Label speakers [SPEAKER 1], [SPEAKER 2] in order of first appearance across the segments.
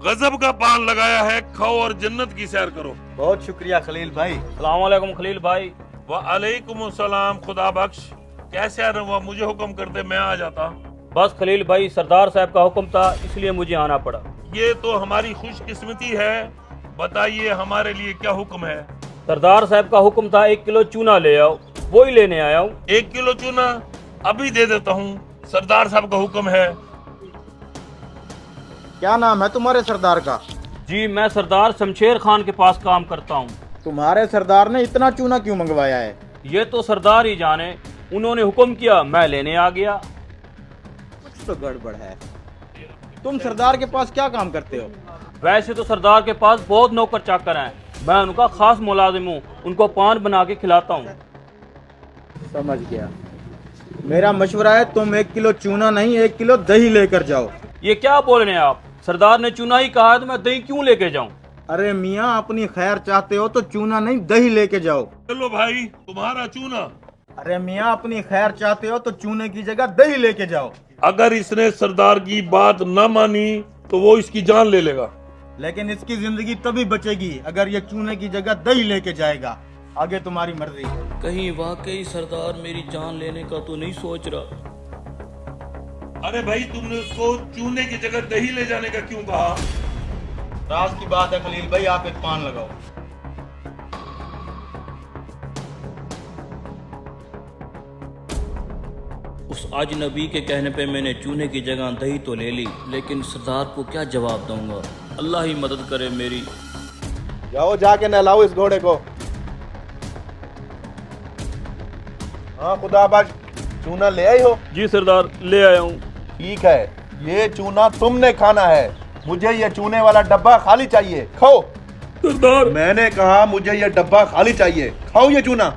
[SPEAKER 1] गजब का पान लगाया है, खाओ और जन्नत की सैर करो।
[SPEAKER 2] बहुत शुक्रिया खलील भाई।
[SPEAKER 3] अस्सलाम वालेकुम खलील भाई।
[SPEAKER 1] वालेकुम सलाम। खुदा बख्श। कैसे आ रहा? मुझे हुक्म करते, मैं आ जाता।
[SPEAKER 3] बस खलील भाई, सरदार साहब का हुक्म था इसलिए मुझे आना पड़ा।
[SPEAKER 1] ये तो हमारी खुशकिस्मती है। बताइए हमारे लिए क्या हुक्म है?
[SPEAKER 3] सरदार साहब का हुक्म था 1 किलो चूना ले आओ, वो ही लेने आया हूँ।
[SPEAKER 1] 1 किलो चूना अभी दे देता हूँ। सरदार साहब का हुक्म है।
[SPEAKER 2] क्या नाम है तुम्हारे सरदार का?
[SPEAKER 3] जी, मैं सरदार शमशेर खान के पास काम करता हूँ।
[SPEAKER 2] तुम्हारे सरदार ने इतना चूना क्यों मंगवाया है?
[SPEAKER 3] ये तो सरदार ही जाने, उन्होंने हुक्म किया, मैं लेने आ गया।
[SPEAKER 2] कुछ तो गड़बड़ है। तुम सरदार के पास क्या काम करते हो?
[SPEAKER 3] वैसे तो सरदार के पास बहुत नौकर चाकर हैं, मैं उनका खास मुलाजिम हूँ, उनको पान बना के खिलाता हूँ।
[SPEAKER 2] समझ गया। मेरा मशवरा है तुम 1 किलो चूना नहीं 1 किलो दही लेकर जाओ।
[SPEAKER 3] ये क्या बोल रहे हैं आप? सरदार ने चूना ही कहा है तो मैं दही क्यों लेके जाऊं?
[SPEAKER 2] अरे मियाँ, अपनी खैर चाहते हो तो चूना नहीं दही लेके जाओ।
[SPEAKER 1] चलो भाई, तुम्हारा चूना।
[SPEAKER 2] अरे मियाँ, अपनी खैर चाहते हो तो चूने की जगह दही लेके जाओ।
[SPEAKER 1] अगर इसने सरदार की बात न मानी तो वो इसकी जान ले लेगा।
[SPEAKER 2] लेकिन इसकी जिंदगी तभी बचेगी अगर ये चूने की जगह दही लेके जाएगा। आगे तुम्हारी मर्जी।
[SPEAKER 3] कहीं वाकई सरदार मेरी जान लेने का तो नहीं सोच रहा?
[SPEAKER 1] अरे भाई, तुमने उसको चूने की जगह दही ले जाने का क्यों कहा?
[SPEAKER 2] राज की बात है खलील भाई, आप एक पान लगाओ।
[SPEAKER 3] उस अजनबी के कहने पे मैंने चूने की जगह दही तो ले ली, लेकिन सरदार को क्या जवाब दूंगा? अल्लाह ही मदद करे मेरी।
[SPEAKER 2] जाओ जाके नहलाओ इस घोड़े को। हाँ खुदा बख्श, चूना ले आई हो?
[SPEAKER 3] जी सरदार, ले आया हूँ।
[SPEAKER 4] ठीक है, ये चूना तुमने खाना है। मुझे ये चूने वाला डब्बा खाली चाहिए। खाओ।
[SPEAKER 3] सरदार,
[SPEAKER 4] मैंने कहा मुझे ये डब्बा खाली चाहिए। खाओ ये चूना।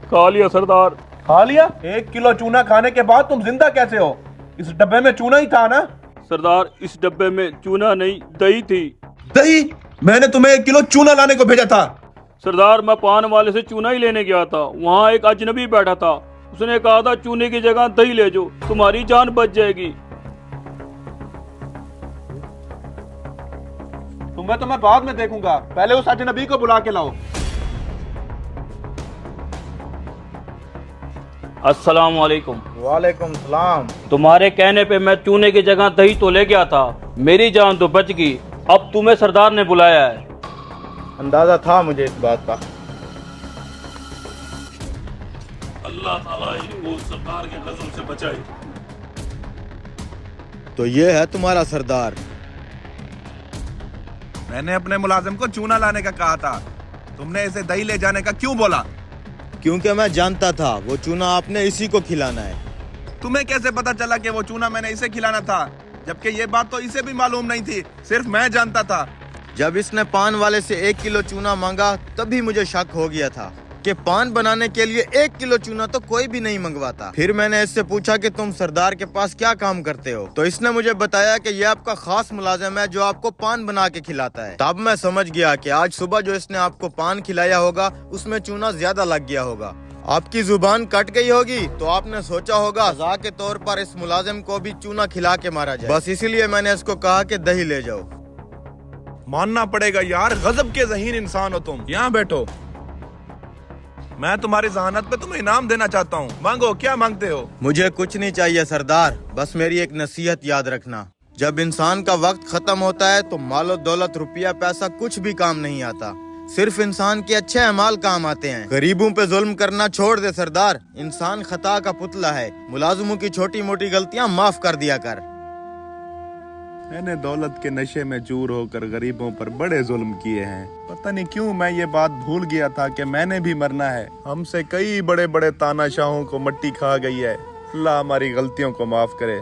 [SPEAKER 3] खा लिया सरदार।
[SPEAKER 4] खा लिया? 1 किलो चूना खाने के बाद तुम जिंदा कैसे हो? इस डब्बे में चूना ही था ना?
[SPEAKER 3] सरदार, इस डब्बे में चूना नहीं दही थी।
[SPEAKER 4] दही? मैंने तुम्हें 1 किलो चूना लाने को भेजा था।
[SPEAKER 3] सरदार, मैं पान वाले से चूना ही लेने गया था, वहाँ एक अजनबी बैठा था, उसने कहा था चूने की जगह दही ले जाओ, तुम्हारी जान बच जाएगी।
[SPEAKER 4] तुम्हें तो मैं बाद में देखूंगा, पहले उस अजनबी को बुला के लाओ।
[SPEAKER 3] अस्सलाम वालेकुम।
[SPEAKER 2] वालेकुम सलाम।
[SPEAKER 3] तुम्हारे कहने पे मैं चूने की जगह दही तो ले गया था, मेरी जान तो बच गई, अब तुम्हें सरदार ने बुलाया है।
[SPEAKER 2] अंदाजा था मुझे इस बात का।
[SPEAKER 1] अल्लाह ताला इनको सरदार के गजब से बचाए।
[SPEAKER 2] तो ये है तुम्हारा सरदार।
[SPEAKER 4] मैंने अपने मुलाजिम को चूना लाने का कहा था, तुमने इसे दही ले जाने का क्यों बोला?
[SPEAKER 2] क्योंकि मैं जानता था वो चूना आपने इसी को खिलाना है।
[SPEAKER 4] तुम्हें कैसे पता चला कि वो चूना मैंने इसे खिलाना था, जबकि ये बात तो इसे भी मालूम नहीं थी, सिर्फ मैं जानता था।
[SPEAKER 2] जब इसने पान वाले से 1 किलो चूना मांगा तभी मुझे शक हो गया था कि पान बनाने के लिए 1 किलो चूना तो कोई भी नहीं मंगवाता। फिर मैंने इससे पूछा कि तुम सरदार के पास क्या काम करते हो, तो इसने मुझे बताया कि ये आपका खास मुलाजिम है जो आपको पान बना के खिलाता है। तब मैं समझ गया कि आज सुबह जो इसने आपको पान खिलाया होगा उसमें चूना ज्यादा लग गया होगा। आपकी जुबान कट गई होगी तो आपने सोचा होगा सजा के तौर पर इस मुलाजिम को भी चूना खिला के मारा जाए। बस इसीलिए मैंने इसको कहा कि दही ले जाओ।
[SPEAKER 4] मानना पड़ेगा यार, गजब के ज़हीन इंसान हो तुम। यहाँ बैठो, मैं तुम्हारी जहानत पे तुम्हें इनाम देना चाहता हूँ। मांगो, क्या मांगते हो?
[SPEAKER 2] मुझे कुछ नहीं चाहिए सरदार, बस मेरी एक नसीहत याद रखना। जब इंसान का वक्त खत्म होता है तो मालो दौलत रुपया पैसा कुछ भी काम नहीं आता, सिर्फ इंसान के अच्छे अमाल काम आते हैं। गरीबों पे जुल्म करना छोड़ दे सरदार, इंसान खता का पुतला है, मुलाजिमों की छोटी मोटी गलतियां माफ कर दिया कर।
[SPEAKER 4] मैंने दौलत के नशे में चूर होकर गरीबों पर बड़े जुल्म किए हैं। पता नहीं क्यों मैं ये बात भूल गया था कि मैंने भी मरना है। हमसे कई बड़े बड़े तानाशाहों को मट्टी खा गई है। अल्लाह हमारी गलतियों को माफ करे।